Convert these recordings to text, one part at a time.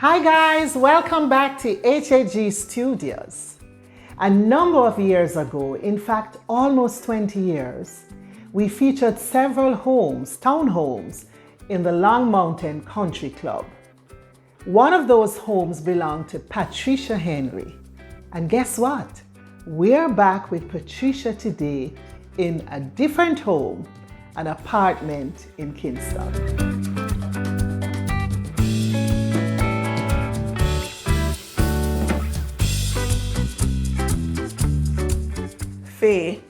Hi guys, welcome back to HAG Studios. A number of years ago, in fact almost 20 years, we featured several homes, townhomes, in the Long Mountain Country Club. One of those homes belonged to Patricia Henry. And guess what? We're back with Patricia today in a different home, an apartment in Kingston. Faye,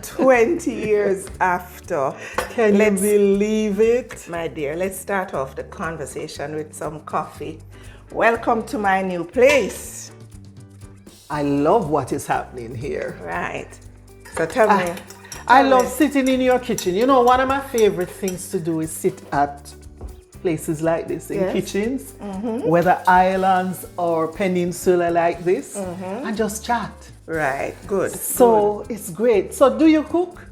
20 years after. Can you believe it? My dear, let's start off the conversation with some coffee. Welcome to my new place. I love what is happening here. Right. So tell me. I love sitting in your kitchen. You know, one of my favorite things to do is sit at places like this, in kitchens, whether islands or peninsula like this, and just chat. Right, good. So it's great. So do you cook?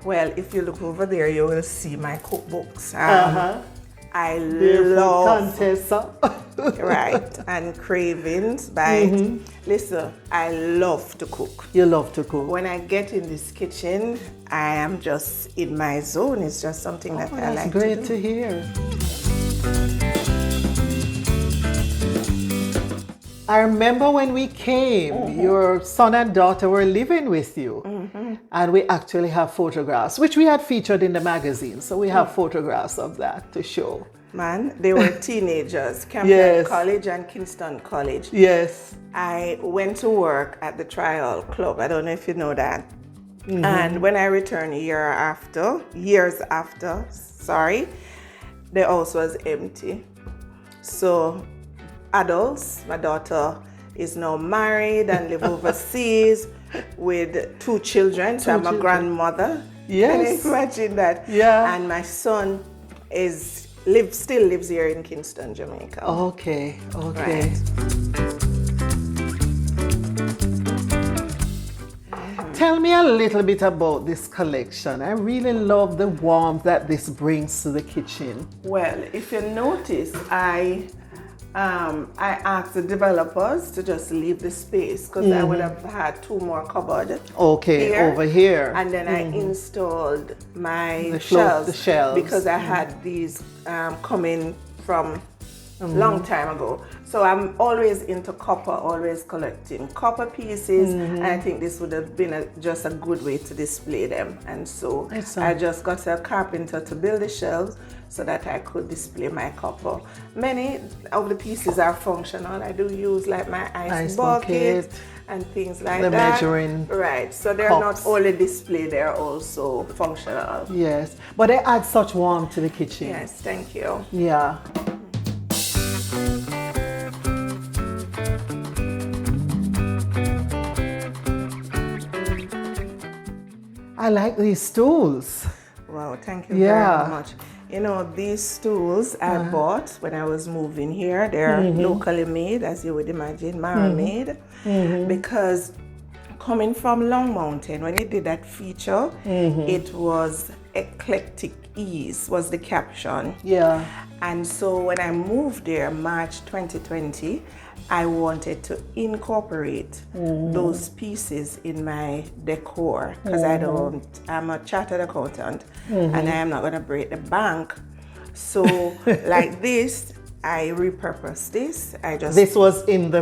Well, if you look over there, you will see my cookbooks. I Barefoot love Contessa. right, and cravings by listen, I love to cook. You love to cook. When I get in this kitchen, I am just in my zone. It's just something that I like to do. That's great to hear. I remember when we came, your son and daughter were living with you. And we actually have photographs, which we had featured in the magazine. So we have photographs of that to show. Man, they were teenagers, Camden College and Kingston College. Yes. I went to work at the Trial Club. I don't know if you know that. And when I returned years after, the house was empty. So adults, my daughter is now married and live overseas with 2 children. So I'm a grandmother. Yes. Can you imagine that? Yeah. And my son still lives here in Kingston, Jamaica. Okay. Right. Tell me a little bit about this collection. I really love the warmth that this brings to the kitchen. Well, if you notice, I asked the developers to just leave the space because I would have had 2 more cupboards. Okay, over here. And then I installed my The shelves shelves. because I had these coming from long time ago. So I'm always into copper, always collecting copper pieces, and I think this would have been just a good way to display them. And so I just got a carpenter to build the shelves so that I could display my copper. Many of the pieces are functional. I do use like my ice bucket and things like that. The measuring Right, so they're cups. not only display, they're also functional. Yes, but they add such warmth to the kitchen. Yes, thank you. Yeah. I like these stools. Wow, thank you very much. You know, these stools I bought when I was moving here. They're locally made, as you would imagine, made. Because coming from Long Mountain, when you did that feature, it was eclectic ease was the caption. Yeah. And so when I moved there, March 2020, I wanted to incorporate those pieces in my decor because I'm a chartered accountant and I am not going to break the bank. So like this, I repurposed this. This was in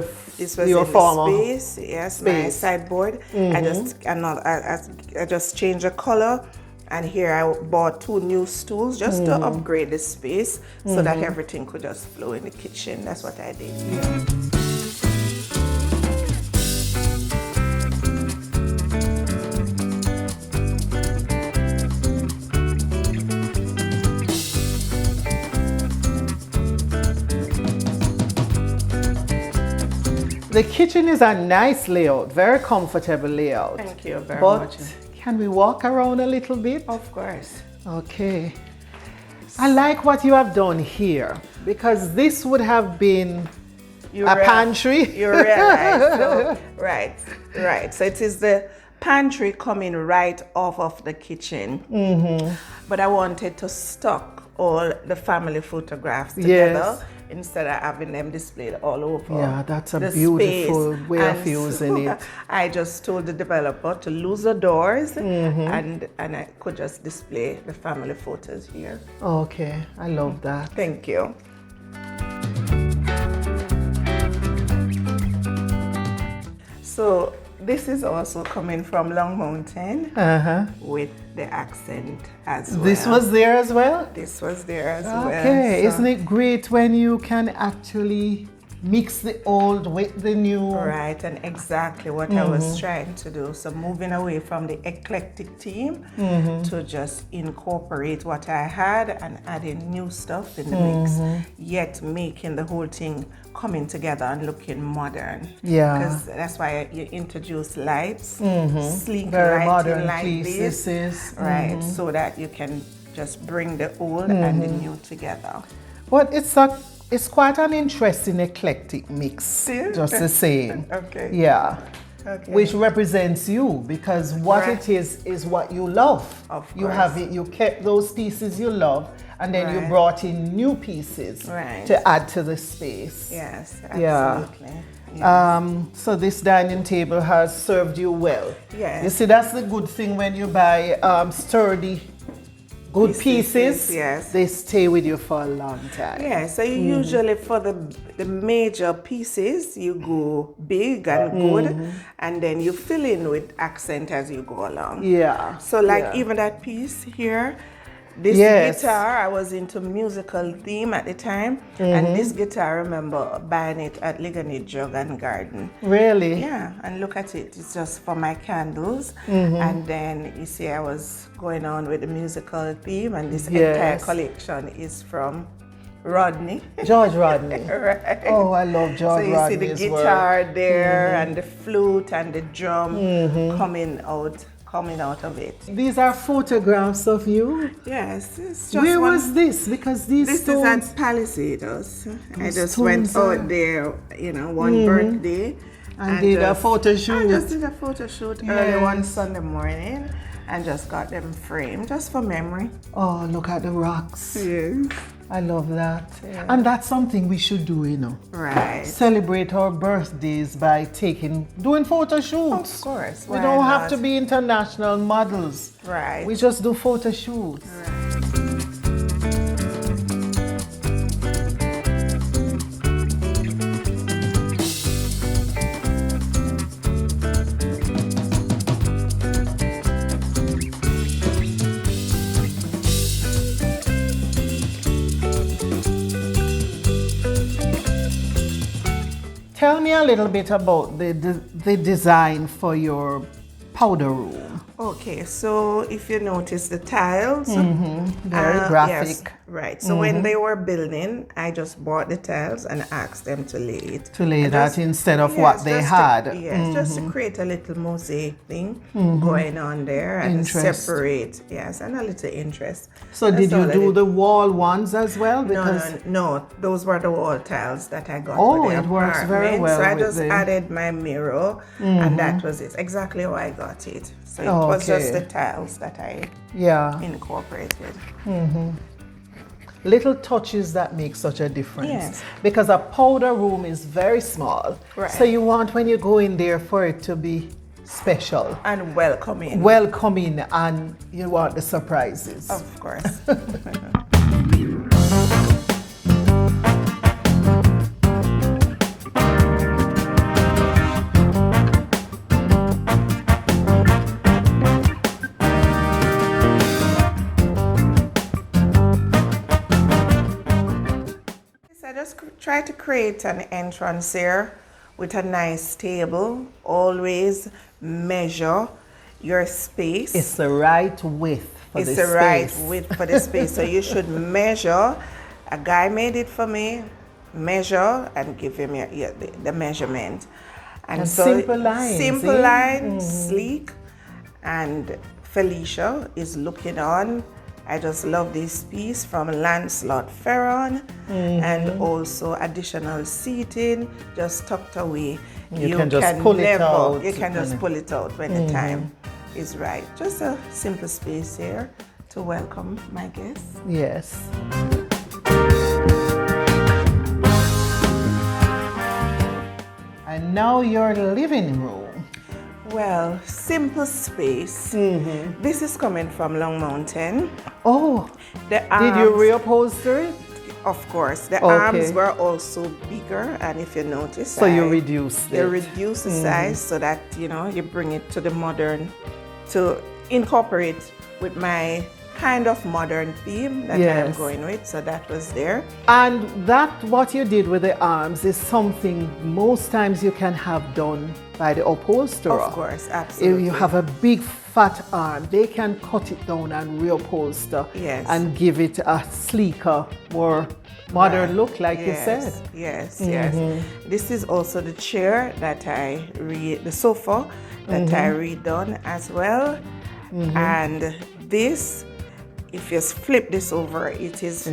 your former space. Yes, my sideboard. I just changed the color. And here I bought 2 new stools just to upgrade the space so that everything could just flow in the kitchen. That's what I did. The kitchen is a nice layout, very comfortable layout. Thank you very much. Can we walk around a little bit? Of course. Okay. I like what you have done here because this would have been a pantry. You realize, so, right. So it is the pantry coming right off of the kitchen. But I wanted to stock all the family photographs together instead of having them displayed all over. Yeah, that's a the beautiful space. way of And using so it. I just told the developer to lose the doors, Mm-hmm. and I could just display the family photos here. Okay, I love that. Thank you. So this is also coming from Long Mountain with the accent as well. This was there as well? This was there as well. Okay, So- isn't it great when you can actually mix the old with the new? Right, and exactly what I was trying to do. So moving away from the eclectic theme to just incorporate what I had and adding new stuff in the mix, yet making the whole thing coming together and looking modern. Yeah. Because that's why you introduce lights, sleek Very lighting modern like pieces. this, right? So that you can just bring the old and the new together. Well, it's quite an interesting eclectic mix, just the same. Okay. Yeah. Okay. Which represents you, because what Right. it is what you love. Of You course. have it, you kept those pieces you love, and then you Right. brought in new pieces Right. to add to the space. Yes, Yeah. absolutely. Yeah. So this dining table has served you well. Yes. You see, that's the good thing when you buy sturdy, good pieces. Yes. They stay with you for a long time. Yeah, so you usually for the major pieces you go big and good, and then you fill in with accent as you go along. Yeah. So like yeah. even that piece here, this Yes. guitar, I was into musical theme at the time, and this guitar, I remember buying it at Ligonier Jug and Garden. Really? Yeah, and look at it. It's just for my candles. And then you see I was going on with the musical theme, and this entire Yes. collection is from Rodney. George Rodney. Right. Oh, I love So George you see Rodney's the work. guitar there and the flute and the drum coming out of it. These are photographs of you. Yes, it's just Where one. was this? Because these This stones. is at Palisados. I Those just went stones are- out there, one birthday. And did a photo I shoot. just did a photo shoot early Yes. one Sunday morning and just got them framed just for memory. Oh, look at the rocks. Yes. I love that. And that's something we should do, you know. Right. Celebrate our birthdays by doing photo shoots. Of course. We why don't have not? to be international models. Right. We just do photo shoots. Tell me a little bit about the design for your powder room. Okay, so if you notice the tiles, Very graphic. yes, right. So when they were building, I just bought the tiles and asked them to lay it. To lay And that just- instead of yes, what they just to- had. Yes, just to create a little mosaic thing going on there and Interest. separate. Yes, and a little interest. So That's did you all I do did. the wall ones as well? Because No, those were the wall tiles that I got. Oh, for the it works very apartment. well So I with just the- added my mirror, and that was it. Exactly how I got it. So it Oh, was just okay. the tiles that I yeah, incorporated. little touches that make such a difference. Yes. Because a powder room is very small. Right. So you want when you go in there for it to be special, And welcoming. welcoming, and you want the surprises. Of course. So I just try to create an entrance here with a nice table. Always measure your space. It's the right width for It's the the right space. width for the space. So you should measure. A guy made it for me. Measure and give him the measurement. And so simple lines, simple eh? lines, sleek. And Felicia is looking on. I just love this piece from Lancelot Ferron, and also additional seating just tucked away. You can just pull it out. You can just pull it out when the time is right. Just a simple space here to welcome my guests. Yes. now your living room. Well, simple space. This is coming from Long Mountain. Oh, The did you arms, reupholster it? of course, the Okay. arms were also bigger, and if you notice, So you reduced they it. reduce the size so that you bring it to the modern, to incorporate with my kind of modern theme that I'm Yes. going with. So that was there. And that what you did with the arms is something most times you can have done by the upholsterer. Of course, If absolutely. you have a big fat arm, they can cut it down and reupholster Yes. and give it a sleeker, more modern Right. look, like you Yes, said. Yes, yes. This is also the chair that the sofa that I redone as well. And this, if you flip this over, it is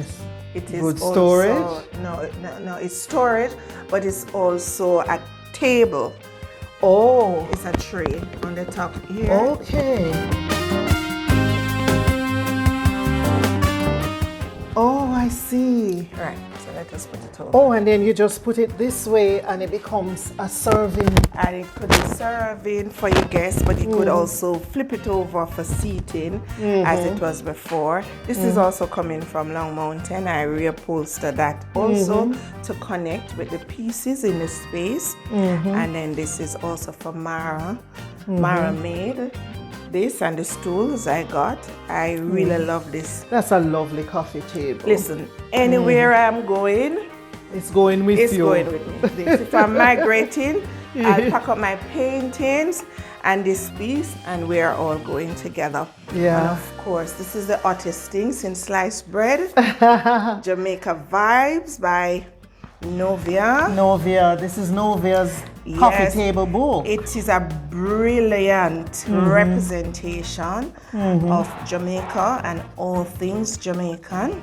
Good also, storage? No, it's storage, but it's also a table. Oh, It's a tray on the top here. okay. Oh, I see. Right, so let us put it over. Oh, and then you just put it this way and it becomes a serving. And it could be serving for your guests, but you could also flip it over for seating as it was before. This is also coming from Long Mountain. I reupholstered that also to connect with the pieces in the space. And then this is also for Mara. Mara made this, and the stools I got. I really love this. That's a lovely coffee table. Listen, anywhere I'm going, It's going with it's you. going with me. This, if I'm migrating, I'll pack up my paintings and this piece, and we're all going together. Yeah. And of course, this is the hottest thing since sliced bread. Jamaica Vibes by Novia. Novia, this is Novia's coffee Yes. table book. It is a brilliant representation of Jamaica and all things Jamaican.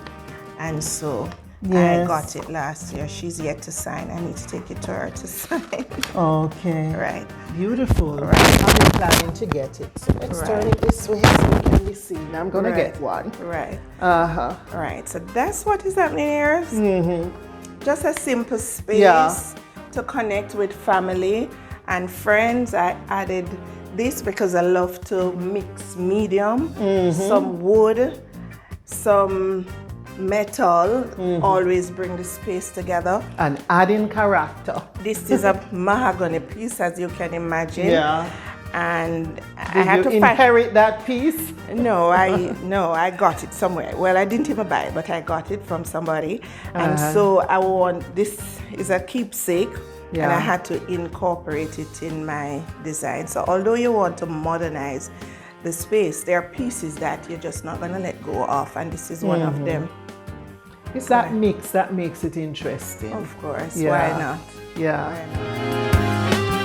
And so I Yes. got it last year. She's yet to sign. I need to take it to her to sign. Okay. Right. Beautiful. I've been planning to get it. So let's turn Right. it this way so it can be seen. I'm going to Right. get one. Right. Uh-huh. Right. So that's what is happening here. Just a simple space Yeah. to connect with family and friends. I added this because I love to mix medium, some wood, some metal, always bring the space together. And adding character. This is a mahogany piece, as you can imagine. Yeah. And I Did had you to find. inherit that piece? No, I got it somewhere. Well, I didn't even buy it, but I got it from somebody. And so I want, this is a keepsake, and Yeah. I had to incorporate it in my design. So although you want to modernize the space, there are pieces that you're just not going to let go of, and this is one of them. It's that mix that makes it interesting. Of course, Yeah. why not? Yeah. Why not?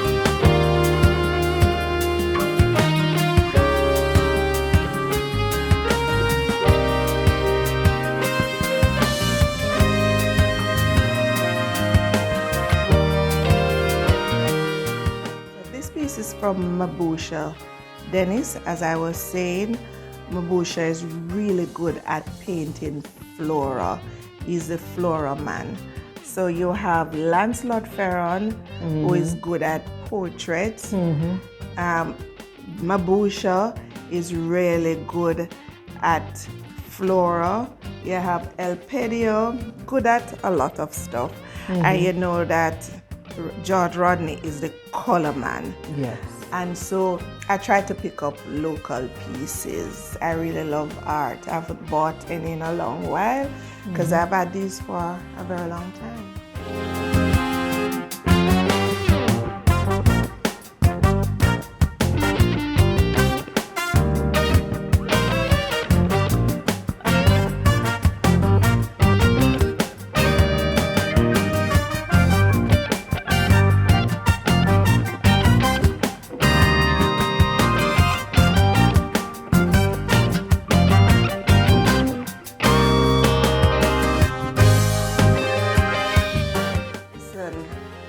This piece is from Mabusha Dennis. As I was saying, Mabusha is really good at painting flora. He's the flora man. So you have Lancelot Ferron, who is good at portraits. Mabusha is really good at flora. You have El Pedio, good at a lot of stuff. And you know that George Rodney is the color man. Yes. And so I try to pick up local pieces. I really love art. I haven't bought any in a long while because I've had these for a very long time.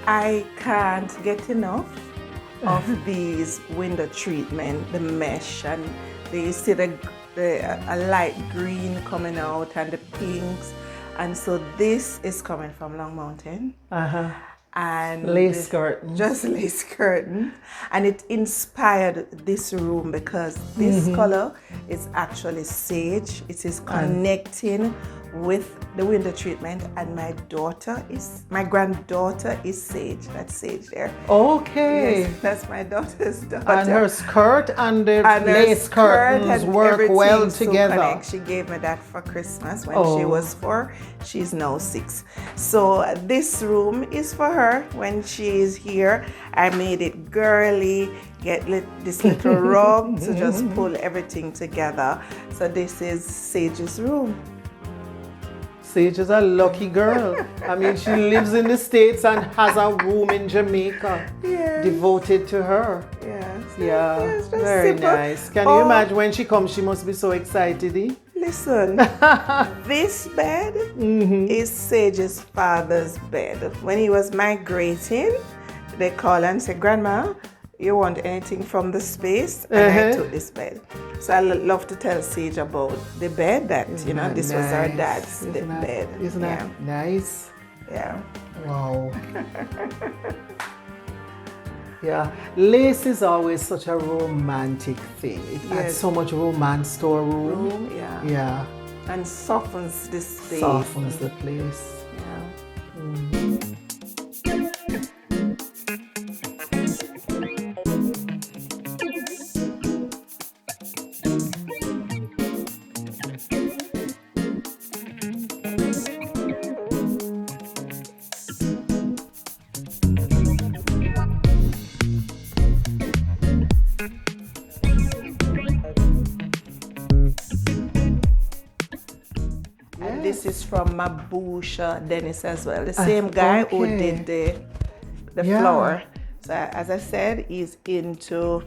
I can't get enough of these window treatment, the mesh, and you see a light green coming out and the pinks. And so this is coming from Long Mountain. and Lace curtain. just lace curtain, and it inspired this room because this color is actually sage. It is connecting with the window treatment, and my granddaughter is sage. That's sage there. Okay. Yes, that's my daughter's daughter. And her skirt and the And her lace skirt curtains and work everything well so together. connect. She gave me that for Christmas when she was 4. She's now 6. So this room is for her when she is here. I made it girly, get this little rug to just pull everything together. So this is Sage's room. Sage is a lucky girl. I mean, she lives in the States and has a room in Jamaica devoted to her. Yes. Yeah, Yes, just very simple. nice. Can you imagine when she comes, she must be so excited, eh? Listen, this bed is Sage's father's bed. When he was migrating, they call and say, Grandma, you want anything from the space? And I took this bed. So I love to tell Sage about the bed that, this was our dad's bed. Isn't that nice? Yeah. Wow. Yeah, lace is always such a romantic thing. It adds so much romance to a room. Yeah. And softens the space. Softens the place. Yeah. And this is from Mabusha Dennis as well. The same guy who did the flower. So as I said, he's into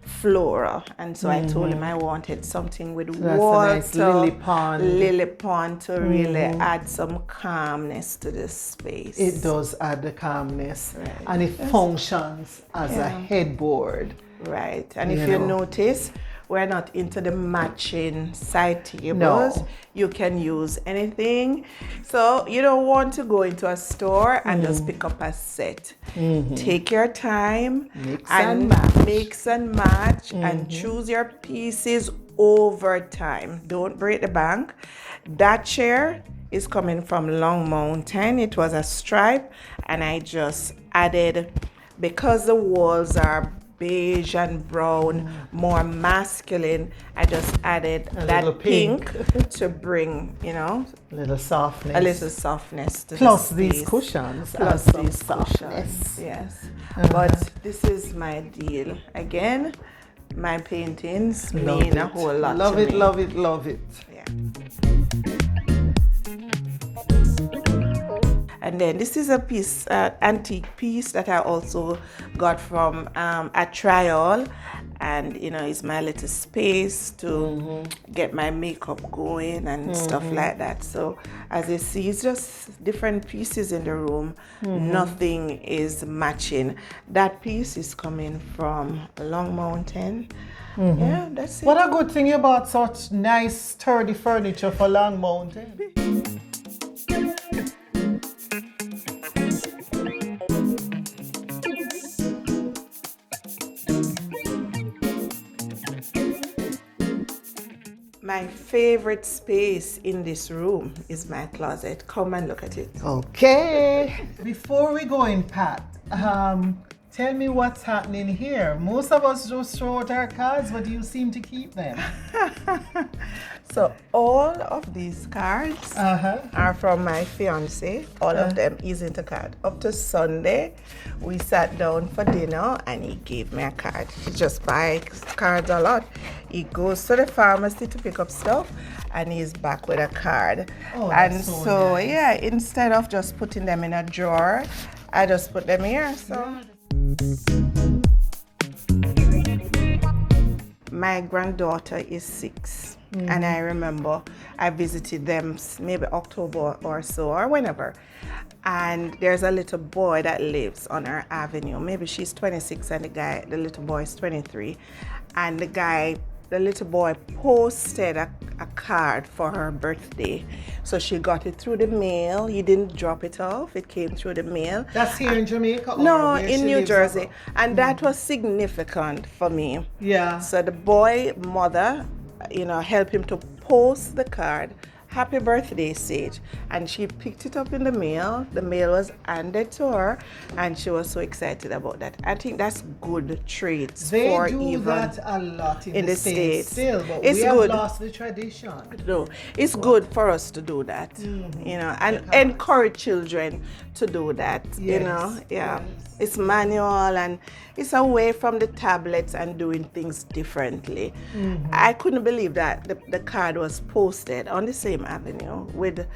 flora, and so I told him I wanted something with water, nice lily pond to really add some calmness to this space. It does add the calmness, and it functions as a headboard. Right, and if you notice, we're not into the matching side tables. No. You can use anything. So you don't want to go into a store and just pick up a set. Take your time Mix and match and choose your pieces over time. Don't break the bank. That chair is coming from Long Mountain. It was a stripe, and I just added, because the walls are beige and brown, more masculine, I just added that pink to bring, a little softness. a little softness to Plus the these space. cushions. Plus add some these softness. cushions, yes. But this is my deal. Again, my paintings mean a whole lot Love to it, me. love it, love it. Yeah. And then this is a piece, antique piece that I also got from a trial, and it's my little space to get my makeup going and stuff like that. So as you see, it's just different pieces in the room. Nothing is matching. That piece is coming from Long Mountain. Yeah, that's it. What a good thing you bought such nice, sturdy furniture for Long Mountain. My favorite space in this room is my closet. Come and look at it. Okay. Before we go in, Pat, tell me what's happening here. Most of us just throw out our cards, but you seem to keep them. So all of these cards are from my fiance. All of them is into card. Up to Sunday, we sat down for dinner and he gave me a card. He just buys cards a lot. He goes to the pharmacy to pick up stuff and he's back with a card. Oh, and that's so so nice. yeah, instead of just putting them in a drawer, I just put them here. So my granddaughter is 6. And I remember I visited them maybe October or so, or whenever. And there's a little boy that lives on our avenue. Maybe she's 26 and the little boy is 23. And the guy the little boy posted a card for her birthday. So she got it through the mail. He didn't drop it off. It came through the mail. That's here in Jamaica? Or No, where in she New lives Jersey. abroad? And that was significant for me. Yeah. So the boy mother, helped him to post the card. Happy birthday, Sage. And she picked it up in the mail. The mail was handed to her, and she was so excited about that. I think that's good traits They for do even that a lot in the States still, but It's we have good. lost the tradition. No, it's good for us to do that, and encourage children to do that, Yes, yeah. yes. It's manual and it's away from the tablets and doing things differently. I couldn't believe that the card was posted on the same avenue with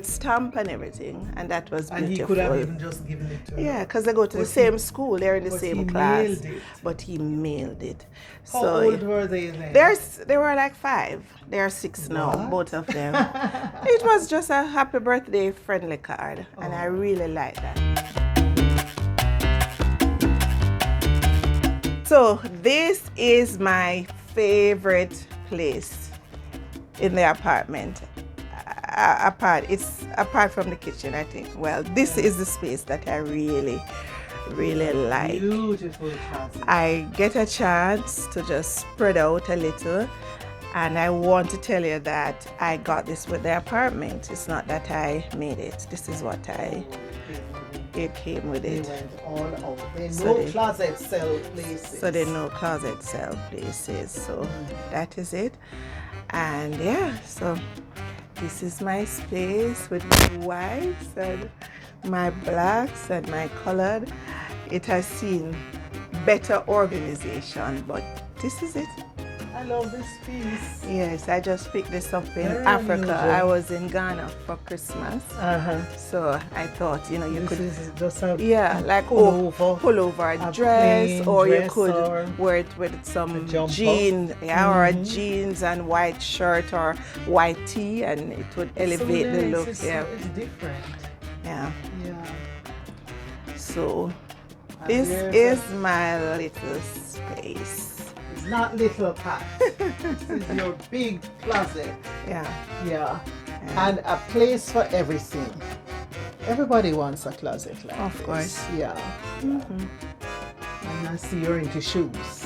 stamp and everything, and that was beautiful. And he could have even just given it to her. Yeah, because they go to the same school, they're in the same class. Mailed it. But he mailed it. How old were they then? They were like 5. They are 6 now, What? both of them. It was just a happy birthday friendly card, and I really like that. So this is my favorite place in the apartment. It's apart from the kitchen, I think. Well, this is the space that I really like. Beautiful closet. I get a chance to just spread out a little, and I want to tell you that I got this with the apartment. It's not that I made it. This is what it came with They it. went all out. They So no they- closet sell places. So there are no closet sell places. So that is it. And yeah, so this is my space with my whites and my blacks and my colored. It has seen better organization, but this is it. I love this piece. Yes, I just picked this up in Very Africa. unusual. I was in Ghana for Christmas. So I thought, you This could, is just a like pullover a dress, plain or you dress could or wear it with some jumper. jeans, or jeans and white shirt or white tee, and it would elevate so the nice. look. It's, Yeah, it's different. yeah. Yeah. So And this there's is my little space. It's not little Pat. This is your big closet. Yeah. Yeah. And a place for everything. Everybody wants a closet like Of this. course. Yeah. And I see you're into shoes.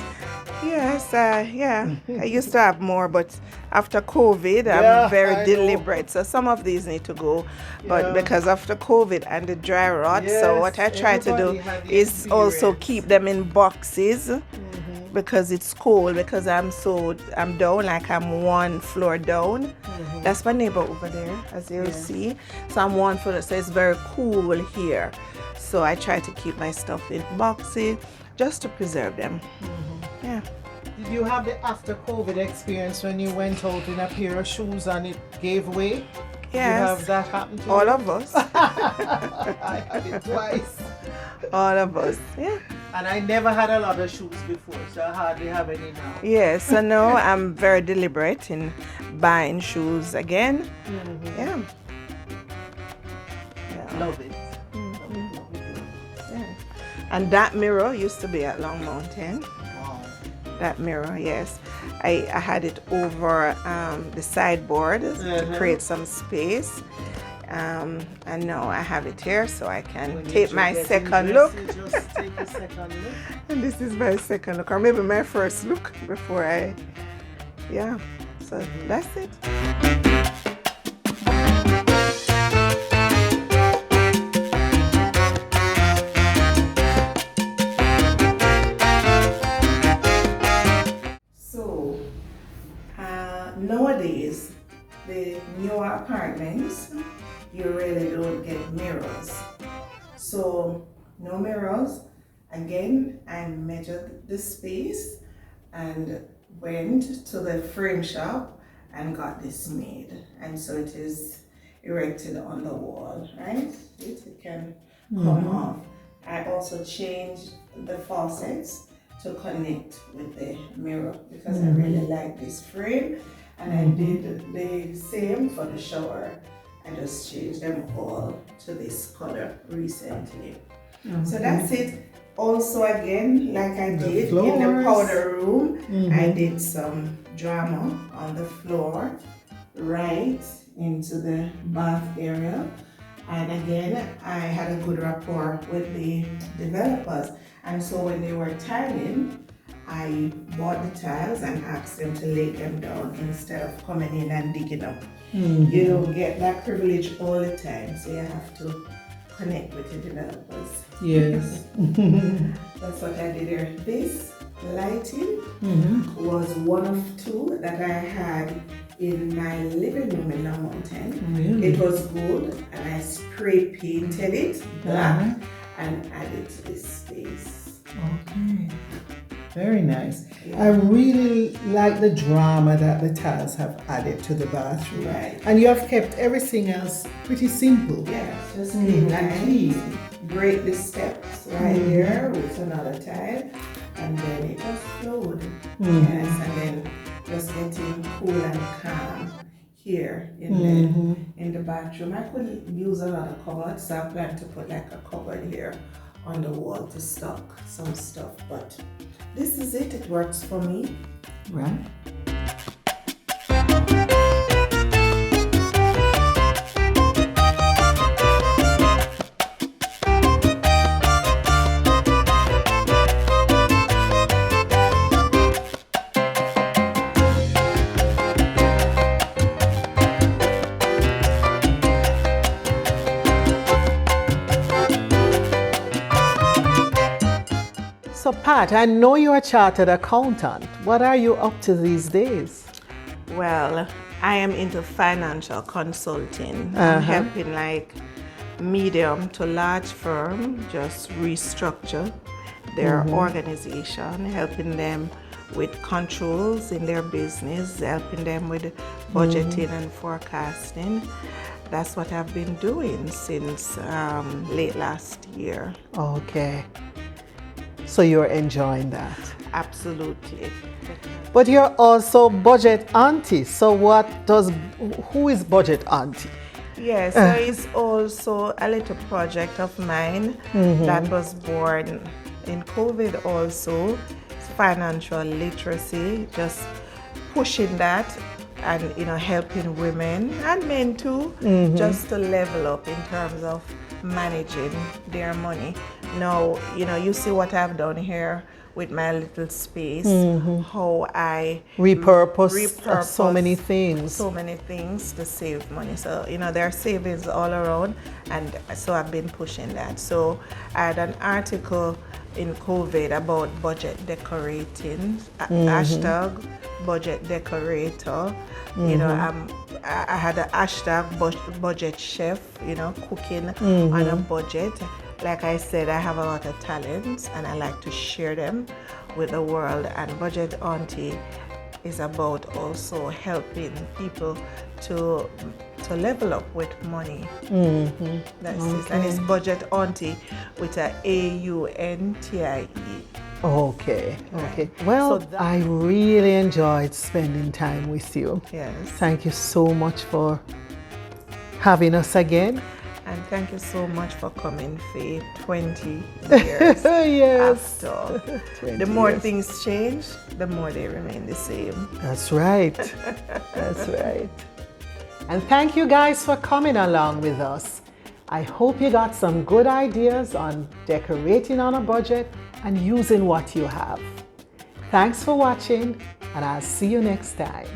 Yes, yeah. I used to have more, but after COVID, Yeah, I'm very I know. deliberate. So some of these need to go, but Yeah. because after COVID and the dry rot, so Yes, what I try to do everybody had the is also experience. keep them in boxes because it's cold. Because I'm down, like I'm 1 floor down. That's my neighbor over there, as you'll see. So I'm 1 floor, so it's very cool here. So I try to keep my stuff in boxes just to preserve them. Yeah. Did you have the after COVID experience when you went out in a pair of shoes and it gave way? Did you Yes. have that happen to All you? of us. I had it twice. All of us. Yeah. And I never had a lot of shoes before, so I hardly have any now. Yeah. So now I'm very deliberate in buying shoes again. Yeah. Love it. Yeah. And that mirror used to be at Long Mountain. Wow. That mirror, yes. I had it over the sideboard to create some space. And now I have it here so I can When you take my get second in look. dress, you just take a second look. And this is my second look, or maybe my first look before yeah. So that's it. So nowadays, the newer apartments, you really don't get mirrors. So no mirrors. Again, I measured the space and went to the frame shop and got this made. And so it is erected on the wall, right? It can come off. I also changed the faucets to connect with the mirror because I really like this frame. And I did the same for the shower. I just changed them all to this color recently. So that's it. Also, again, like I did in floors. the powder room, I did some drama on the floor, right into the bath area. And again, I had a good rapport with the developers. And so when they were tiling, I bought the tiles and asked them to lay them down instead of coming in and digging up. You don't get that privilege all the time, so you have to connect with the developers. Yes. That's what I did there. This lighting was one of two that I had in my living room in La Mountain. Really? It was gold, and I spray painted it black and added to this space. Okay. Very nice. I really like the drama that the tiles have added to the bathroom. Right. And you have kept everything else pretty simple. Yeah, just clean and clean. Break the steps right here with another tile, and then it just flowed. Yes, and then just getting cool and calm here in the bathroom. I could use a lot of cupboards, so I plan to put like a cupboard here on the wall to stock some stuff, but this is it. It works for me. Right. So Pat, I know you're a chartered accountant. What are you up to these days? Well, I am into financial consulting. I'm helping like medium to large firm just restructure their organization, helping them with controls in their business, helping them with budgeting and forecasting. That's what I've been doing since late last year. Okay. So you're enjoying that. Absolutely. But you're also budget auntie. So who is budget auntie? Yes, there is also a little project of mine that was born in COVID also. It's financial literacy, just pushing that and helping women and men too, just to level up in terms of managing their money. Now, you see what I've done here with my little space, how I repurpose so many things. So many things to save money. So, there are savings all around, and so I've been pushing that. So I had an article in COVID about budget decorating, hashtag budget decorator. I had a hashtag budget chef, cooking on a budget. Like I said, I have a lot of talents and I like to share them with the world, and Budget Auntie is about also helping people to level up with money. That's it. And it's Budget Auntie with a AUNTIE. Okay. Well, so I really enjoyed spending time with you. Yes. Thank you so much for having us again. And thank you so much for coming for 20 years. Yes. After. The more things change, the more they remain the same. That's right. That's right. And thank you guys for coming along with us. I hope you got some good ideas on decorating on a budget and using what you have. Thanks for watching, and I'll see you next time.